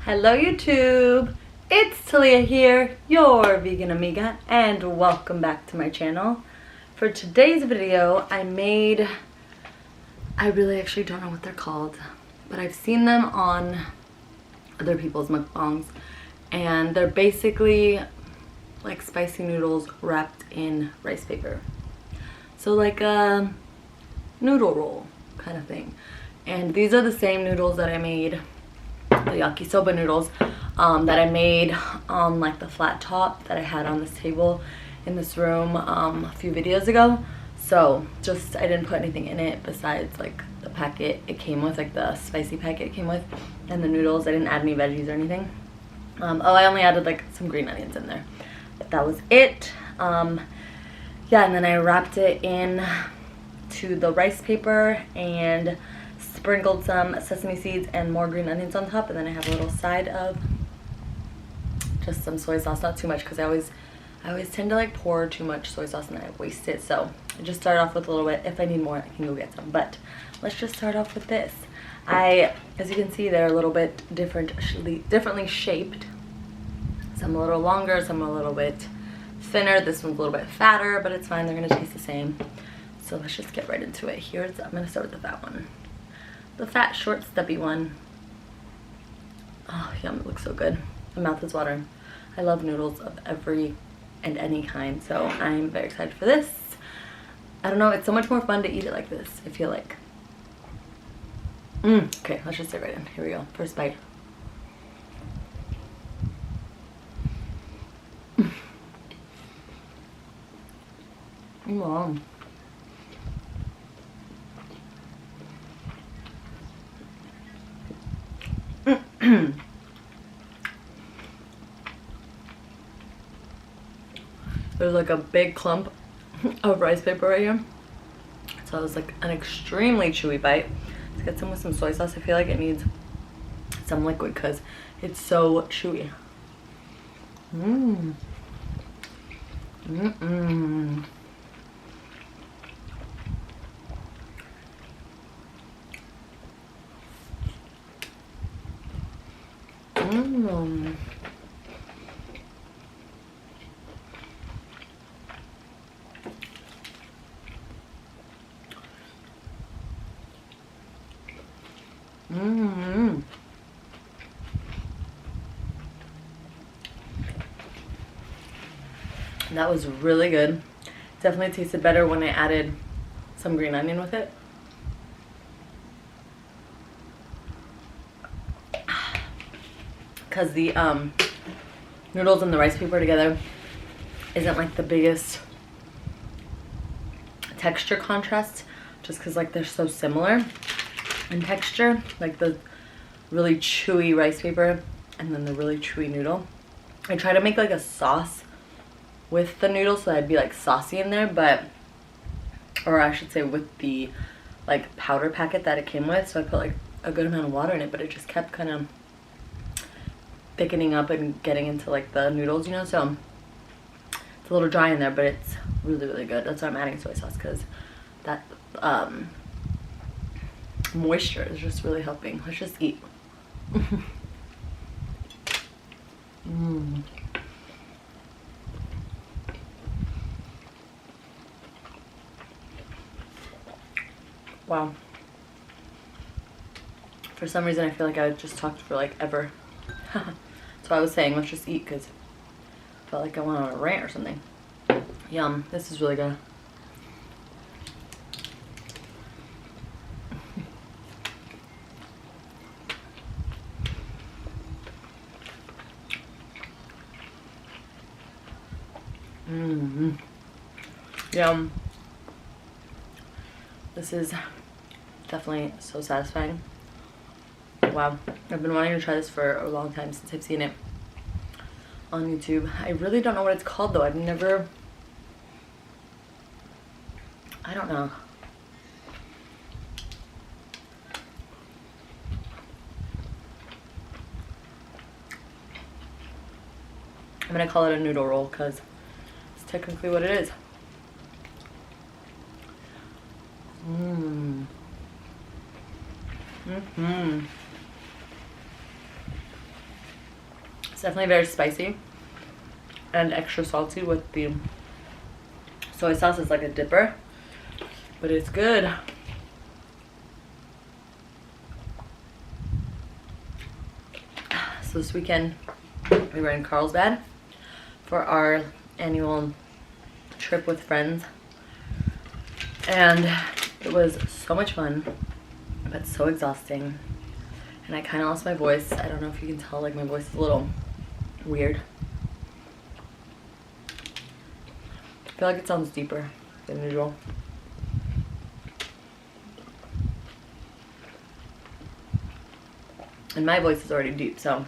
Hello YouTube, it's Talia here, your vegan amiga, and welcome back to my channel. For today's video, I really actually don't know what they're called, but I've seen them on other people's mukbangs, and they're basically like spicy noodles wrapped in rice paper. So like a noodle roll kind of thing. And these are the same noodles that I made, the yakisoba noodles that I made on like the flat top that I had on this table in this room a few videos ago. So just, I didn't put anything in it besides like the packet it came with, like the spicy packet it came with, and the noodles. I didn't add any veggies or anything. I only added like some green onions in there, but that was it. Yeah, and then I wrapped it in to the rice paper and sprinkled some sesame seeds and more green onions on top, and then I have a little side of just some soy sauce, not too much because I always tend to like pour too much soy sauce and I waste it. So I just start off with a little bit. If I need more, I can go get some, but let's just start off with this. As you can see, they're a little bit differently shaped. Some a little longer, some a little bit thinner. This one's a little bit fatter, but it's fine, they're gonna taste the same. So let's just get right into it. I'm gonna start with the fat one. The fat, short, stubby one. Oh, yum, it looks so good. My mouth is watering. I love noodles of every and any kind, so I'm very excited for this. I don't know, it's so much more fun to eat it like this, I feel like. Okay, let's just get right in. Here we go, first bite. Wow. There's like a big clump of rice paper right here, so it was like an extremely chewy bite. Let's get some with some soy sauce. I feel like it needs some liquid because it's so chewy. That was really good. Definitely tasted better when I added some green onion with it. Because the noodles and the rice paper together isn't like the biggest texture contrast, just because like they're so similar in texture, like the really chewy rice paper and then the really chewy noodle. I try to make like a sauce with the noodles so I'd be like saucy in there, but, or I should say with the like powder packet that it came with, so I put like a good amount of water in it, but it just kept kind of thickening up and getting into like the noodles, you know, so it's a little dry in there, but it's really, really good. That's why I'm adding soy sauce, because that moisture is just really helping. Let's just eat. Wow. For some reason I feel like I just talked for like ever. So I was saying let's just eat because I felt like I went on a rant or something. Yum, this is really good. Yum. This is definitely so satisfying. Wow, I've been wanting to try this for a long time since I've seen it on YouTube. I really don't know what it's called though. I don't know. I'm gonna call it a noodle roll because it's technically what it is. definitely very spicy and extra salty with the soy sauce. It's like a dipper, but it's good. So this weekend we were in Carlsbad for our annual trip with friends, and it was so much fun but so exhausting, and I kind of lost my voice. I don't know if you can tell, like my voice is a little weird. I feel like it sounds deeper than usual. And my voice is already deep, so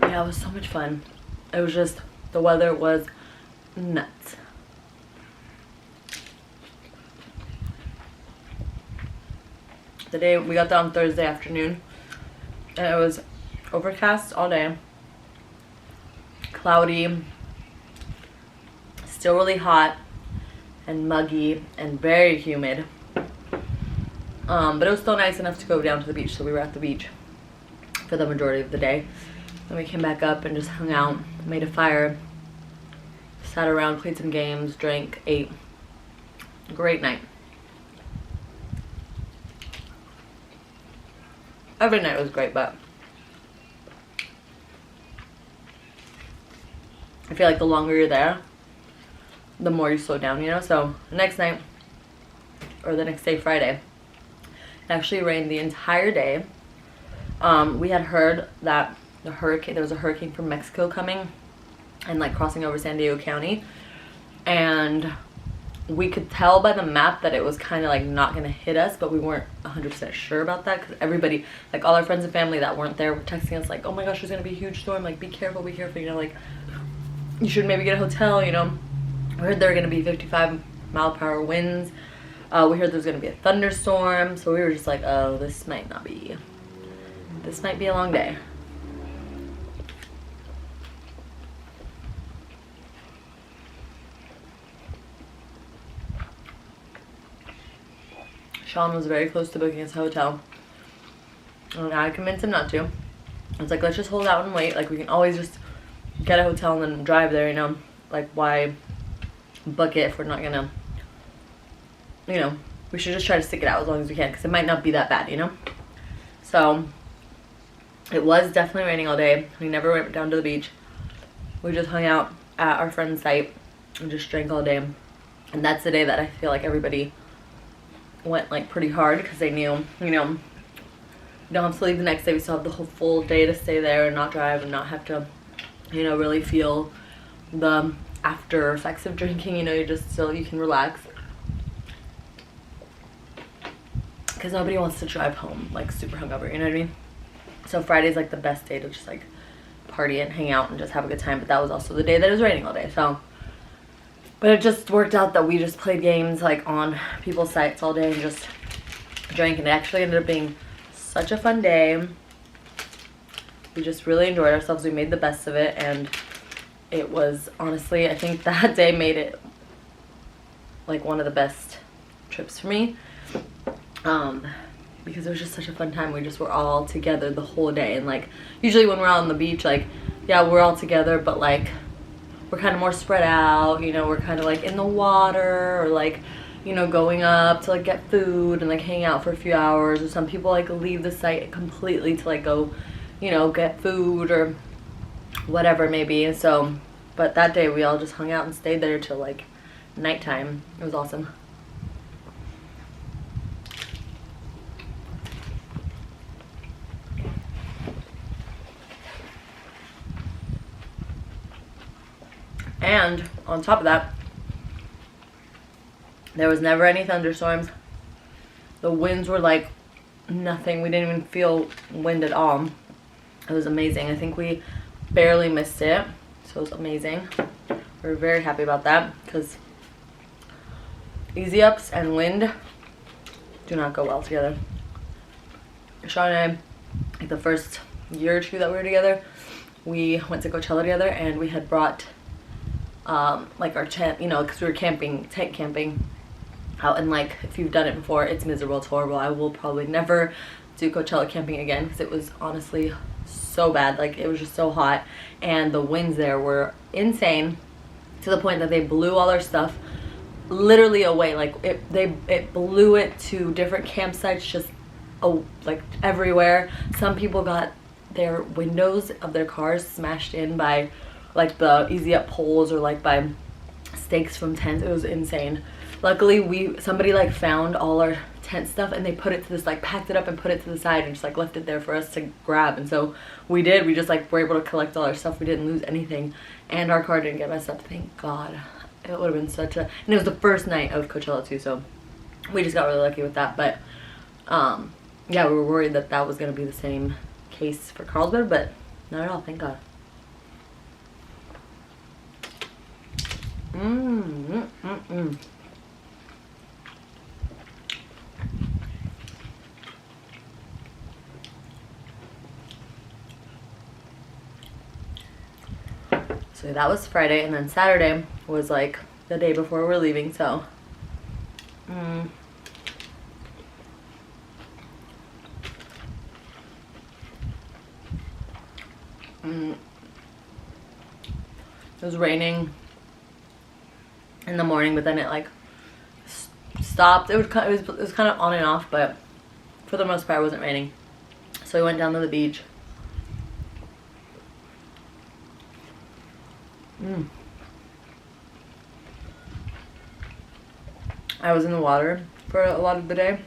yeah, it was so much fun. It was just, the weather was nuts. The day we got there on Thursday afternoon, and it was overcast all day, cloudy, still really hot and muggy and very humid. But it was still nice enough to go down to the beach, so we were at the beach for the majority of the day. Then we came back up and just hung out, made a fire, sat around, played some games, drank, ate. Great night. Every night was great, but I feel like the longer you're there, the more you slow down, you know? So the next night, or the next day, Friday, it actually rained the entire day. We had heard that there was a hurricane from Mexico coming and like crossing over San Diego County, and we could tell by the map that it was kind of like not gonna hit us, but we weren't 100% sure about that because everybody, like all our friends and family that weren't there, were texting us like, oh my gosh, there's gonna be a huge storm, like be careful, you know, like you should maybe get a hotel, you know. We heard there were gonna be 55-mile-per-hour winds. We heard there was gonna be a thunderstorm, so we were just like, oh, this might be a long day. Sean was very close to booking his hotel, and I convinced him not to. I was like, let's just hold out and wait. Like, we can always just get a hotel and then drive there, you know? Like, why book it if we're not gonna, you know? We should just try to stick it out as long as we can, because it might not be that bad, you know? So, it was definitely raining all day. We never went down to the beach. We just hung out at our friend's site and just drank all day. And that's the day that I feel like everybody went like pretty hard, because they knew, you know, you don't have to leave the next day. We still have the whole full day to stay there and not drive and not have to, you know, really feel the after effects of drinking. You know, you can relax, because nobody wants to drive home like super hungover, you know what I mean? So Friday's like the best day to just like party and hang out and just have a good time. But that was also the day that it was raining all day, so. But it just worked out that we just played games like on people's sites all day and just drank, and it actually ended up being such a fun day. We just really enjoyed ourselves. We made the best of it, and it was, honestly, I think that day made it like one of the best trips for me, because it was just such a fun time. We just were all together the whole day, and like usually when we're out on the beach, like, yeah, we're all together, but like we're kind of more spread out, you know. We're kind of like in the water, or like, you know, going up to like get food and like hang out for a few hours, or some people like leave the site completely to like go, you know, get food or whatever maybe. So, but that day we all just hung out and stayed there till like nighttime. It was awesome. And on top of that, there was never any thunderstorms. The winds were like nothing. We didn't even feel wind at all. It was amazing. I think we barely missed it, so it was amazing. We were very happy about that, because easy ups and wind do not go well together. Sean and I, like the first year or two that we were together, we went to Coachella together, and we had brought like our tent, you know, because we were camping, tent camping out, and like if you've done it before, it's miserable, it's horrible. I will probably never do Coachella camping again because it was honestly so bad. Like, it was just so hot, and the winds there were insane to the point that they blew all our stuff literally away. Like, it blew it to different campsites, just like everywhere. Some people got their windows of their cars smashed in by like the easy up poles or like by stakes from tents. It was insane. Luckily somebody like found all our tent stuff, and they put it to this, like packed it up and put it to the side and just like left it there for us to grab. And so we did. We just like were able to collect all our stuff. We didn't lose anything, and our car didn't get messed up, thank God. It would have been such a, and it was the first night of Coachella too, so we just got really lucky with that. But yeah, we were worried that that was going to be the same case for Carlsbad, but not at all, thank God. So that was Friday, and then Saturday was like the day before we're leaving, so it was raining in the morning, but then it like stopped. It was kind of on and off, but for the most part it wasn't raining. So we went down to the beach. I was in the water for a lot of the day,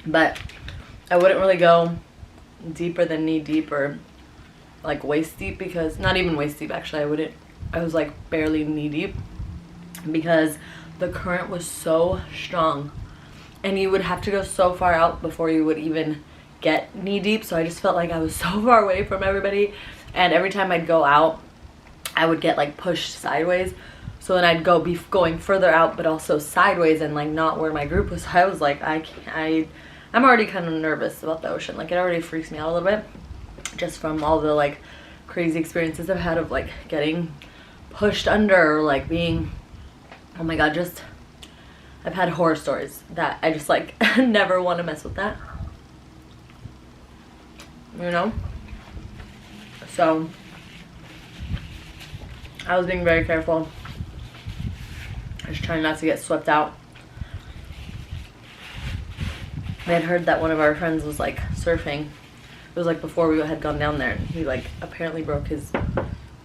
but I wouldn't really go deeper than knee deep or like waist deep, because not even waist deep actually. I was like barely knee deep because the current was so strong, and you would have to go so far out before you would even get knee deep. So I just felt like I was so far away from everybody, and every time I'd go out I would get like pushed sideways. So then I'd be going further out but also sideways and like not where my group was. I was like, I'm already kind of nervous about the ocean. Like, it already freaks me out a little bit just from all the like crazy experiences I've had of like getting pushed under or like being, oh my God, just I've had horror stories that I just like never want to mess with that, you know? So I was being very careful. I was trying not to get swept out. I had heard that one of our friends was like surfing. It was like before we had gone down there, and he like apparently broke his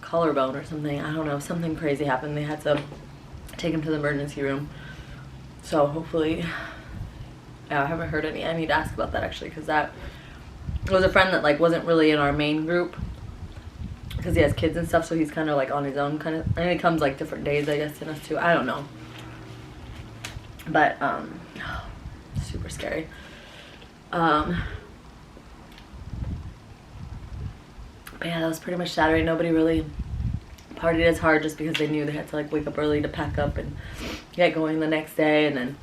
collarbone or something. I don't know, something crazy happened. They had to take him to the emergency room. So hopefully, yeah, I haven't heard any. I need to ask about that actually, because that was a friend that like wasn't really in our main group because he has kids and stuff, so he's kind of like on his own kind of, and he comes like different days I guess than us too. I don't know, but super scary. But yeah, that was pretty much Saturday. Nobody really partied as hard just because they knew they had to like wake up early to pack up and get going the next day. And then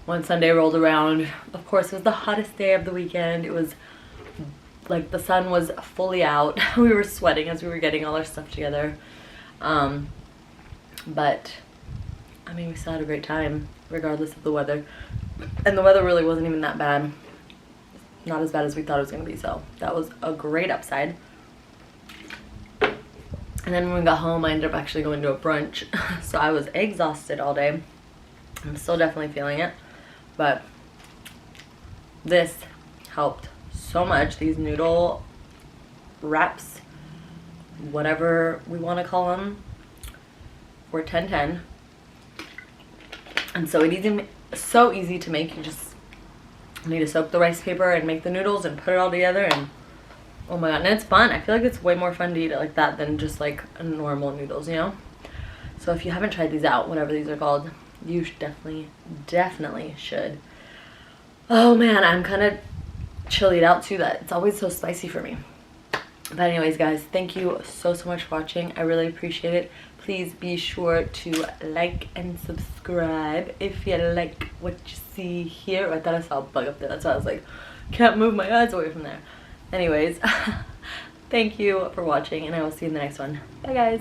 when Sunday rolled around, of course, it was the hottest day of the weekend. It was like the sun was fully out. We were sweating as we were getting all our stuff together. But I mean, we still had a great time regardless of the weather. And the weather really wasn't even that bad. Not as bad as we thought it was going to be, so that was a great upside. And then when we got home, I ended up actually going to a brunch. So I was exhausted all day. I'm still definitely feeling it, but this helped so much. These noodle wraps, whatever we want to call them, were $10.10. And so so easy to make. You just need to soak the rice paper and make the noodles and put it all together, and oh my God, and it's fun. I feel like it's way more fun to eat it like that than just like a normal noodles, you know? So if you haven't tried these out, whatever these are called, you should definitely should. Oh man, I'm kind of chillied out too. That it's always so spicy for me. But anyways, guys, thank you so much for watching. I really appreciate it. Please be sure to like and subscribe if you like what you see here. I thought I saw a bug up there. That's why I was like, can't move my eyes away from there. Anyways, thank you for watching, and I will see you in the next one. Bye, guys.